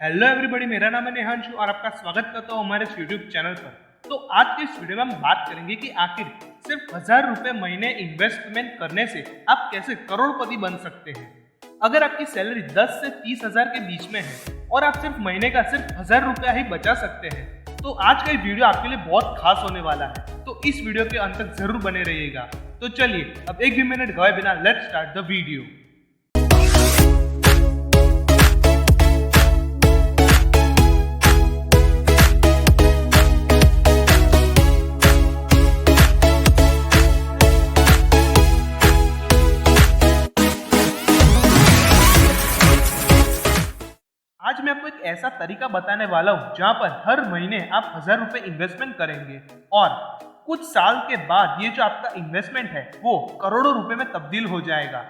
Hello everybody, मेरा नाम है नेहांशु और आपका स्वागत करता हूँ हमारे यूट्यूब चैनल पर। तो आज के इस वीडियो में हम बात करेंगे कि आखिर सिर्फ 1000 रुपए महीने इन्वेस्टमेंट करने से आप कैसे करोड़पति बन सकते हैं। अगर आपकी सैलरी 10 से 30 हजार के बीच में है और आप सिर्फ महीने का सिर्फ 1000 रुपया ही बचा सकते हैं, तो आज का ये वीडियो आपके लिए बहुत खास होने वाला है। तो इस वीडियो के अंत तक जरूर बने रहिएगा। तो चलिए अब एक भी मिनट गवाए बिना लेट्स स्टार्ट द वीडियो। आज मैं आपको एक ऐसा तरीका बताने वाला हूँ जहाँ पर हर महीने आप 1000 रुपए इन्वेस्टमेंट करेंगे और कुछ साल के बाद ये जो आपका इन्वेस्टमेंट है वो करोड़ों रुपए में तब्दील हो जाएगा।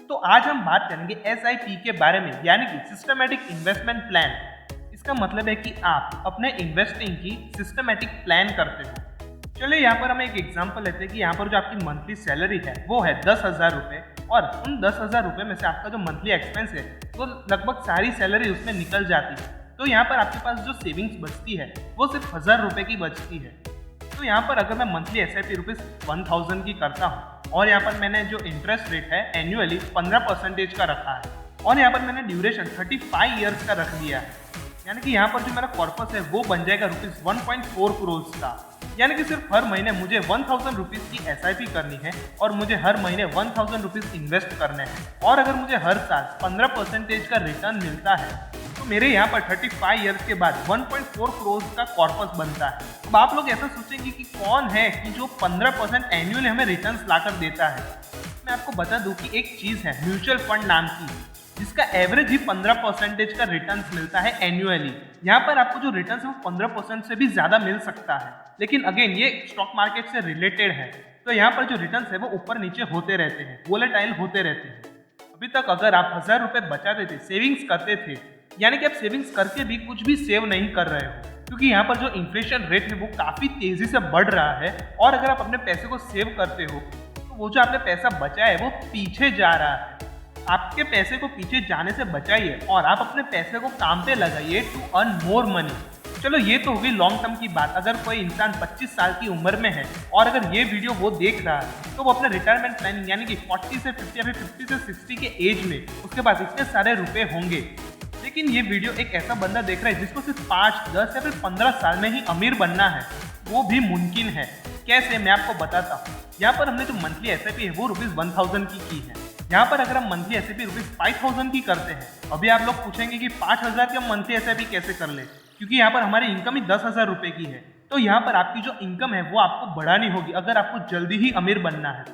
तो आज हम बात करेंगे SIP के बारे में, यानी कि सिस्टमैटिक इन्वेस्टमेंट प्लान। इसका मतलब है कि आप अपने इन्वेस्टिंग की सिस्टमैटिक प्लान करते हो। चलिए यहाँ पर हम एक एग्जांपल लेते हैं कि यहाँ पर जो आपकी मंथली सैलरी है वो है 10,000 रुपये और उन 10,000 रुपये में से आपका जो मंथली एक्सपेंस है वो लगभग सारी सैलरी उसमें निकल जाती है। तो यहाँ पर आपके पास जो सेविंग्स बचती है वो सिर्फ 1000 रुपये की बचती है। तो यहाँ पर अगर मैं मंथली SIP रुपीज़ 1000 की करता हूँ और यहाँ पर मैंने जो इंटरेस्ट रेट है एनुअली 15% का रखा है और यहाँ पर मैंने ड्यूरेशन 35 ईयर्स का रख दिया है, यानी कि यहाँ पर जो मेरा कॉर्पस है वो बन जाएगा रुपीज़ 1.4 करोड़ का। यानी कि सिर्फ हर महीने मुझे 1000 रुपीज़ की SIP करनी है और मुझे हर महीने 1000 रुपीज़ इन्वेस्ट करने हैं। और अगर मुझे हर साल 15% का रिटर्न मिलता है तो मेरे यहाँ पर 35 ईयर्स के बाद 1.4 करोड़ का कॉर्पस बनता है। अब आप लोग ऐसा सोचेंगे कि कौन है कि जो 15% एनुअली हमें रिटर्न्स लाकर देता है। मैं आपको बता दूं कि एक चीज़ है म्यूचुअल फंड नाम की, जिसका एवरेज ही 15% का रिटर्न्स मिलता है एनुअली। यहाँ पर आपको जो रिटर्न्स है वो 15% से भी ज़्यादा मिल सकता है, लेकिन अगेन ये स्टॉक मार्केट से रिलेटेड है। तो यहाँ पर जो रिटर्न्स है वो ऊपर नीचे होते रहते हैं, वोलेटाइल होते रहते हैं। अभी तक अगर आप 1000 रुपये बचाते थे, सेविंग्स करते थे, यानी कि आप सेविंग्स करके भी कुछ भी सेव नहीं कर रहे हो, क्योंकि यहाँ पर जो इन्फ्लेशन रेट है वो काफ़ी तेज़ी से बढ़ रहा है। और अगर आप अपने पैसे को सेव करते हो तो वो जो आपने पैसा बचा है वो पीछे जा रहा है। आपके पैसे को पीछे जाने से बचाइए और आप अपने पैसे को काम पे लगाइए टू अर्न मोर मनी। चलो ये तो होगी लॉन्ग टर्म की बात। अगर कोई इंसान 25 साल की उम्र में है और अगर ये वीडियो वो देख रहा है तो वो अपने रिटायरमेंट प्लानिंग यानी कि 40 से 50 या फिर 50 से 60 के एज में उसके पास इतने सारे रुपए होंगे। लेकिन ये वीडियो एक ऐसा बंदा देख रहा है जिसको सिर्फ 5, 10 या फिर 15 साल में ही अमीर बनना है। वो भी मुमकिन है। कैसे, मैं आपको बताता हूँ। यहाँ पर हमने जो मंथली SIP है वो रुपीज़ 1000 की है। यहाँ पर अगर हम मंथली SIP रुपीज़ 5000 की करते हैं, अभी आप लोग पूछेंगे कि 5000 की हम मंथली SIP कैसे कर ले, क्योंकि यहाँ पर हमारी इनकम ही 10,000 रुपये की है। तो यहाँ पर आपकी जो इनकम है वो आपको बढ़ानी होगी अगर आपको जल्दी ही अमीर बनना है।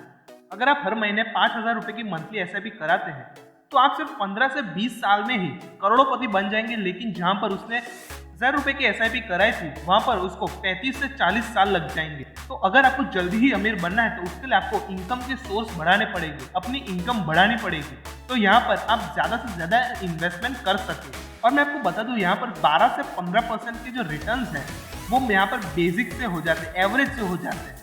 अगर आप हर महीने 5000 रुपये की मंथली SIP कराते हैं तो आप सिर्फ 15 से 20 साल में ही करोड़ोंपति बन जाएंगे। लेकिन जहाँ पर उसने 1000 रुपये की SIP कराई थी वहाँ पर उसको 35 से 40 साल लग जाएंगे। तो अगर आपको जल्दी ही अमीर बनना है तो उसके लिए आपको इनकम के सोर्स बढ़ाने पड़ेंगे, अपनी इनकम बढ़ानी पड़ेगी। तो यहाँ पर आप ज़्यादा से ज़्यादा इन्वेस्टमेंट कर सकें। और मैं आपको बता दूँ यहाँ पर 12 से 15% के जो रिटर्न्स हैं वो यहाँ पर बेसिक से हो जाते हैं, एवरेज से हो जाते हैं।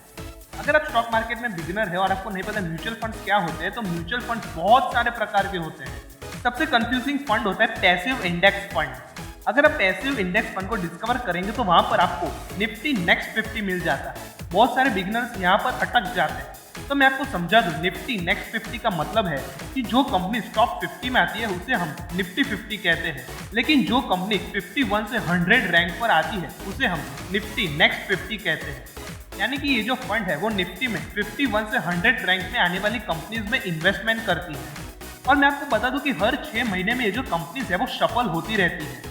अगर आप स्टॉक मार्केट में बिगिनर है और आपको नहीं पता म्यूचुअल फंड्स क्या होते हैं, तो म्यूचुअल फंड बहुत सारे प्रकार के होते हैं। सबसे कंफ्यूजिंग फंड होता है पैसिव इंडेक्स फंड। अगर आप पैसिव इंडेक्स फंड को डिस्कवर करेंगे तो वहां पर आपको निफ्टी नेक्स्ट 50 मिल जाता है। बहुत सारे बिगिनर्स यहाँ पर अटक जाते हैं। तो मैं आपको समझा दूं, निफ्टी नेक्स्ट 50 का मतलब है कि जो कंपनी टॉप 50 में आती है उसे हम निफ्टी 50 कहते हैं, लेकिन जो कंपनी 51 से 100 रैंक पर आती है उसे हम निफ्टी नेक्स्ट 50 कहते हैं। यानी कि ये जो फंड है वो निफ्टी में 51 से 100 रैंक में आने वाली कंपनीज में इन्वेस्टमेंट करती है। और मैं आपको बता दूं कि हर 6 महीने में ये जो कंपनीज है वो शफल होती रहती है।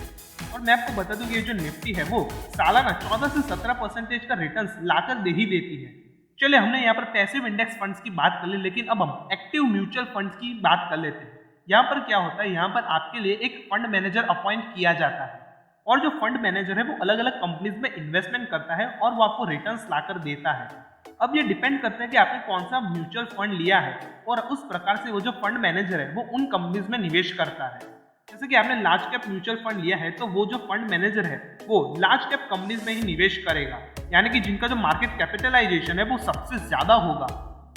और मैं आपको बता दूं कि ये जो निफ्टी है वो सालाना 14 से 17% का रिटर्न्स लाकर दे ही देती है। चलिए, हमने यहाँ पर पैसिव इंडेक्स फंड्स की बात कर ली, लेकिन अब हम एक्टिव म्यूचुअल फंड्स की बात कर लेते हैं। यहाँ पर क्या होता है, यहाँ पर आपके लिए एक फंड मैनेजर अपॉइंट किया जाता है और जो फंड मैनेजर है वो अलग अलग कंपनीज में इन्वेस्टमेंट करता है और वो आपको रिटर्न्स लाकर देता है। अब ये डिपेंड करता है कि आपने कौन सा म्यूचुअल फंड लिया है और उस प्रकार से वो जो फंड मैनेजर है वो उन कंपनीज में निवेश करता है। जैसे कि आपने लार्ज कैप म्यूचुअल फंड लिया है तो वो जो फंड मैनेजर है वो लार्ज कैप कंपनीज में ही निवेश करेगा, यानी कि जिनका जो मार्केट कैपिटलाइजेशन है वो सबसे ज्यादा होगा।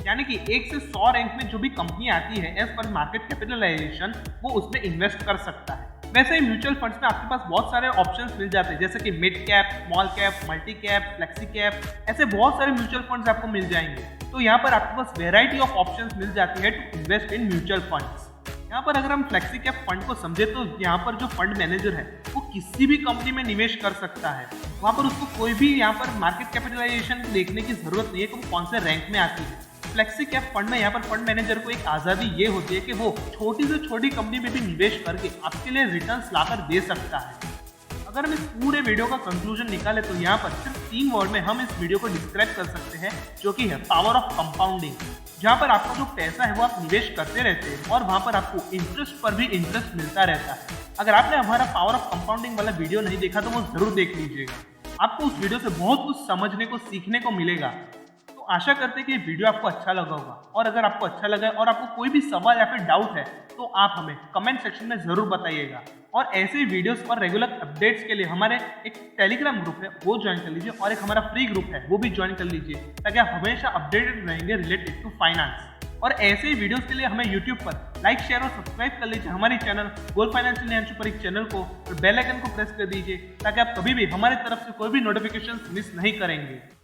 यानी कि 1 से 100 रैंक में जो भी कंपनी आती है एज पर मार्केट कैपिटलाइजेशन वो उसमें इन्वेस्ट कर सकता है। वैसे ही म्यूचुअल फंड्स में आपके पास बहुत सारे ऑप्शंस मिल जाते हैं, जैसे कि mid cap, small cap, multi cap, flexi cap, ऐसे बहुत सारे म्यूचुअल फंड्स आपको मिल जाएंगे। तो यहाँ पर आपके पास वेराइटी ऑफ ऑप्शंस मिल जाती है to invest in mutual funds. यहाँ पर अगर हम फ्लेक्सी कैप फंड को समझे तो यहाँ पर जो फंड मैनेजर है वो किसी भी कंपनी में निवेश कर सकता है। वहाँ पर उसको कोई भी यहाँ पर मार्केट कैपिटलाइजेशन देखने की जरूरत नहीं है कि वो कौन से रैंक में आती है। फ्लेक्सी कैप फंड में यहाँ पर फंड मैनेजर को एक आज़ादी ये होती है कि वो छोटी से छोटी कंपनी में भी निवेश करके आपके लिए रिटर्न्स लाकर दे सकता है। अगर हम इस पूरे वीडियो का कंक्लूजन निकाले तो यहाँ पर सिर्फ 3 वर्ड में हम इस वीडियो को डिस्क्राइब कर सकते हैं, जो कि है पावर ऑफ कंपाउंडिंग। जहाँ पर आपका जो पैसा है वो आप निवेश करते रहते हैं और वहाँ पर आपको इंटरेस्ट पर भी इंटरेस्ट मिलता रहता है। अगर आपने हमारा पावर ऑफ कंपाउंडिंग वाला वीडियो नहीं देखा तो वो जरूर देख लीजिएगा। आपको उस वीडियो से बहुत कुछ समझने को, सीखने को मिलेगा। तो आशा करते हैं कि ये वीडियो आपको अच्छा लगा होगा, और अगर आपको अच्छा लगा और आपको कोई भी सवाल या फिर डाउट है तो आप हमें कमेंट सेक्शन में जरूर बताइएगा। और ऐसे ही वीडियोस और रेगुलर अपडेट्स के लिए हमारे एक टेलीग्राम ग्रुप है वो ज्वाइन कर लीजिए, और एक हमारा फ्री ग्रुप है वो भी ज्वाइन कर लीजिए, ताकि आप हमेशा अपडेटेड रहेंगे रिलेटेड टू फाइनेंस। और ऐसे ही वीडियोस के लिए हमें यूट्यूब पर लाइक, शेयर और सब्सक्राइब कर लीजिए हमारे channel gold financial Nihanshu Parikh channel को, और बेल आइकन को प्रेस कर दीजिए ताकि आप कभी भी हमारे तरफ से कोई भी नोटिफिकेशन मिस नहीं करेंगे।